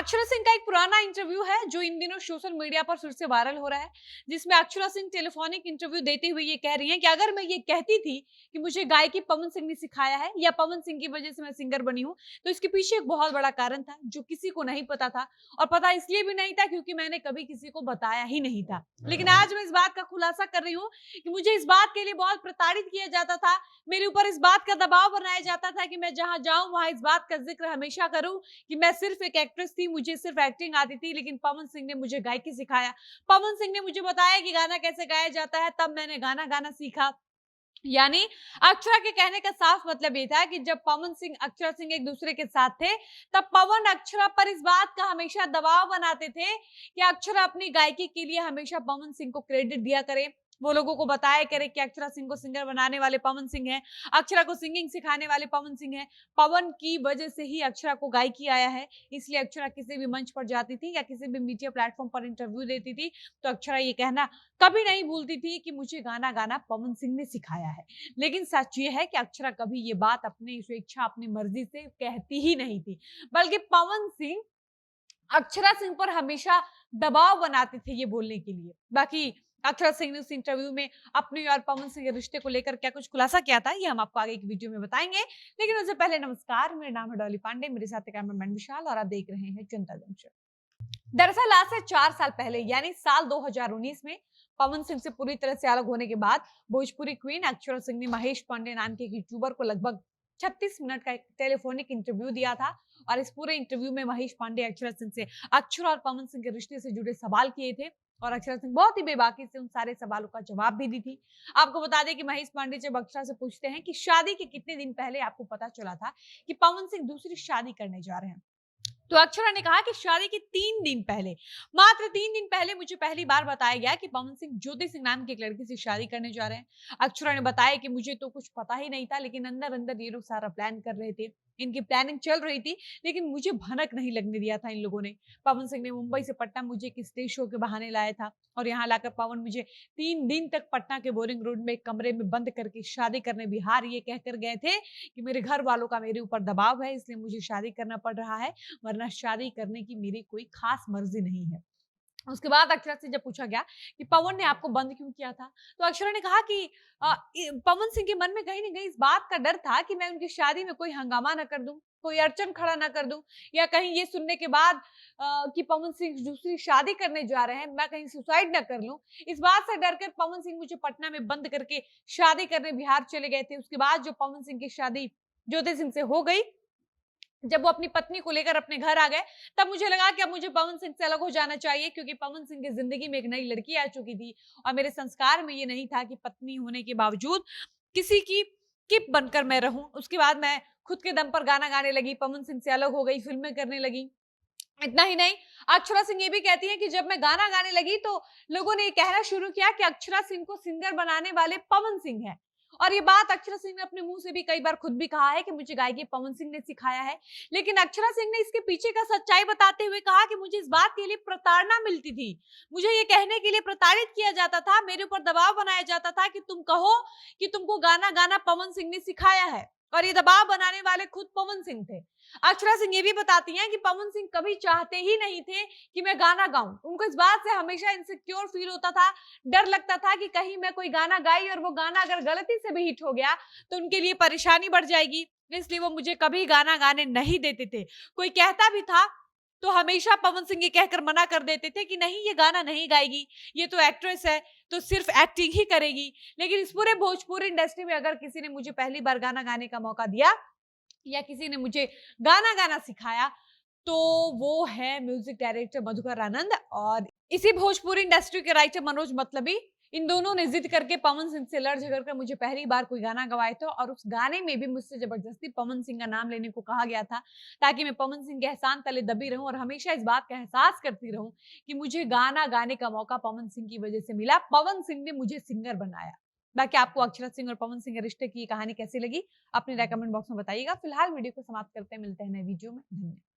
अक्षरा सिंह का एक पुराना इंटरव्यू है जो इन दिनों सोशल मीडिया पर फिर से वायरल हो रहा है, जिसमें अक्षरा सिंह टेलीफोनिक इंटरव्यू देते हुए ये कह रही हैं कि अगर मैं ये कहती थी कि मुझे गायकी पवन सिंह ने सिखाया है या पवन सिंह की वजह से मैं सिंगर बनी हूँ, तो इसके पीछे एक बहुत बड़ा कारण था जो किसी को नहीं पता था। और पता इसलिए भी नहीं था क्योंकि मैंने कभी किसी को बताया ही नहीं था। लेकिन आज मैं इस बात का खुलासा कर रही हूँ कि मुझे इस बात के लिए बहुत प्रताड़ित किया जाता था, मेरे ऊपर इस बात का दबाव बनाया जाता था कि मैं जहां जाऊं वहां इस बात का जिक्र हमेशा करूं कि मैं सिर्फ एक एक्ट्रेस थी, मुझे सिर्फ एक्टिंग आती थी। लेकिन पवन सिंह ने मुझे गायकी सिखाया, पवन सिंह ने मुझे बताया कि गाना कैसे गाया जाता है, तब मैंने गाना गाना सीखा। यानी अक्षरा के कहने का साफ मतलब ये था कि जब पवन सिंह अक्षरा सिंह एक दूसरे के साथ थे, तब पवन अक्षरा पर इस बात का हमेशा दबाव बनाते थे कि अक्षरा अपनी गायकी के लिए हमेशा पवन सिंह को क्रेडिट दिया करे, वो लोगों को बताया करे कि अक्षरा सिंह को सिंगर बनाने वाले पवन सिंह हैं, अक्षरा को सिंगिंग सिखाने वाले पवन सिंह हैं। पवन की वजह से ही अक्षरा को गायकी आया है, इसलिए अक्षरा किसी भी मंच पर जाती थी या किसी भी मीडिया प्लेटफॉर्म पर इंटरव्यू देती थी तो अक्षरा ये कहना कभी नहीं भूलती थी कि मुझे गाना गाना पवन सिंह ने सिखाया है। लेकिन सच ये है कि अक्षरा कभी ये बात अपनी स्वेच्छा अपनी मर्जी से कहती ही नहीं थी, बल्कि पवन सिंह अक्षरा सिंह पर हमेशा दबाव बनाते थे ये बोलने के लिए। बाकी अक्षरा सिंह ने उस इंटरव्यू में अपने और पवन सिंह के रिश्ते को लेकर क्या कुछ खुलासा किया था, ये हम आपको आगे एक वीडियो में बताएंगे। लेकिन उससे पहले नमस्कार, मेरा नाम है डॉली पांडे, मेरे साथ कैमरामैन विशाल और आप देख रहे हैं जनता जंक्शन। दरअसल आज से 4 साल पहले यानी साल 2019 में पवन सिंह से पूरी तरह से अलग होने के बाद भोजपुरी क्वीन अक्षरा सिंह ने महेश पांडे नाम के एक यूट्यूबर को लगभग 36 मिनट का एक टेलीफोनिक इंटरव्यू दिया था। और इस पूरे इंटरव्यू में महेश पांडे अक्षरा सिंह से अक्षरा और पवन सिंह के रिश्ते से जुड़े सवाल किए थे और अक्षरा सिंह बहुत ही बेबाकी से उन सारे सवालों का जवाब भी दी थी। आपको बता दें कि महेश पांडे जब अक्षरा से पूछते हैं कि शादी के कितने दिन पहले आपको पता चला था कि पवन सिंह दूसरी शादी करने जा रहे हैं, तो अक्षरा ने कहा कि शादी के 3 दिन पहले, मात्र 3 दिन पहले मुझे पहली बार बताया गया कि पवन सिंह ज्योति सिंह नाम की एक लड़की से शादी करने जा रहे हैं। अक्षरा ने बताया कि मुझे तो कुछ पता ही नहीं था, लेकिन अंदर अंदर ये लोग सारा प्लान कर रहे थे, इनकी प्लानिंग चल रही थी, लेकिन मुझे भनक नहीं लगने दिया था इन लोगों ने। पवन सिंह ने मुंबई से पटना मुझे एक स्टेज शो के बहाने लाया था और यहाँ लाकर पवन मुझे 3 दिन तक पटना के बोरिंग रोड में एक कमरे में बंद करके शादी करने बिहार ये कहकर गए थे कि मेरे घर वालों का मेरे ऊपर दबाव है, इसलिए मुझे शादी करना पड़ रहा है, वरना शादी करने की मेरी कोई खास मर्जी नहीं है। उसके बाद अक्षरा से जब पूछा गया कि पवन ने आपको बंद क्यों किया था, तो अक्षरा ने कहा कि पवन सिंह के मन में कहीं न कहीं इस बात का डर था कि मैं उनकी शादी में कोई हंगामा ना कर दूं, कोई अड़चन खड़ा ना कर दूं, या कहीं ये सुनने के बाद कि पवन सिंह दूसरी शादी करने जा रहे हैं, मैं कहीं सुसाइड ना कर लूं। इस बात से डर कर पवन सिंह मुझे पटना में बंद करके शादी करने बिहार चले गए थे। उसके बाद जो पवन सिंह की शादी ज्योति सिंह से हो गई, जब वो अपनी पत्नी को लेकर अपने घर आ गए, तब मुझे लगा कि अब मुझे पवन सिंह से अलग हो जाना चाहिए, क्योंकि पवन सिंह की जिंदगी में एक नई लड़की आ चुकी थी और मेरे संस्कार में ये नहीं था कि पत्नी होने के बावजूद किसी की किप बनकर मैं रहूं। उसके बाद मैं खुद के दम पर गाना गाने लगी, पवन सिंह से अलग हो गई, फिल्में करने लगी। इतना ही नहीं, अक्षरा सिंह ये भी कहती है कि जब मैं गाना गाने लगी तो लोगों ने ये कहना शुरू किया कि अक्षरा सिंह को सिंगर बनाने वाले पवन सिंह हैं। और ये बात अक्षरा सिंह ने अपने मुंह से भी कई बार खुद भी कहा है कि मुझे गायकी पवन सिंह ने सिखाया है। लेकिन अक्षरा सिंह ने इसके पीछे का सच्चाई बताते हुए कहा कि मुझे इस बात के लिए प्रताड़ना मिलती थी, मुझे ये कहने के लिए प्रताड़ित किया जाता था, मेरे ऊपर दबाव बनाया जाता था कि तुम कहो कि तुमको गाना गाना पवन सिंह ने सिखाया है, और ये दबाव बनाने वाले खुद पवन सिंह थे। अक्षरा सिंह ये भी बताती हैं कि पवन सिंह कभी चाहते ही नहीं थे कि मैं गाना गाऊं, उनको इस बात से हमेशा इनसिक्योर फील होता था, डर लगता था कि कहीं मैं कोई गाना गाई और वो गाना अगर गलती से भी हिट हो गया तो उनके लिए परेशानी बढ़ जाएगी, इसलिए वो मुझे कभी गाना गाने नहीं देते थे। कोई कहता भी था तो हमेशा पवन सिंह ये कहकर मना कर देते थे कि नहीं, ये गाना नहीं गाएगी, ये तो एक्ट्रेस है, तो सिर्फ एक्टिंग ही करेगी। लेकिन इस पूरे भोजपुरी इंडस्ट्री में अगर किसी ने मुझे पहली बार गाना गाने का मौका दिया या किसी ने मुझे गाना गाना सिखाया, तो वो है म्यूजिक डायरेक्टर मधुकर आनंद और इसी भोजपुरी इंडस्ट्री के राइटर मनोज मतलबी। इन दोनों ने जिद करके पवन सिंह से लड़ झगड़ कर मुझे पहली बार कोई गाना गवाए थे और उस गाने में भी मुझसे जबरदस्ती पवन सिंह का नाम लेने को कहा गया था, ताकि मैं पवन सिंह के एहसान तले दबी रहूं और हमेशा इस बात का एहसास करती रहूं कि मुझे गाना गाने का मौका पवन सिंह की वजह से मिला, पवन सिंह ने मुझे सिंगर बनाया। बाकी आपको अक्षरा सिंह और पवन सिंह के रिश्ते की कहानी कैसी लगी, अपनी रेकमेंड बॉक्स में बताइएगा। फिलहाल वीडियो को समाप्त करते हैं, मिलते हैं नए वीडियो में। धन्यवाद।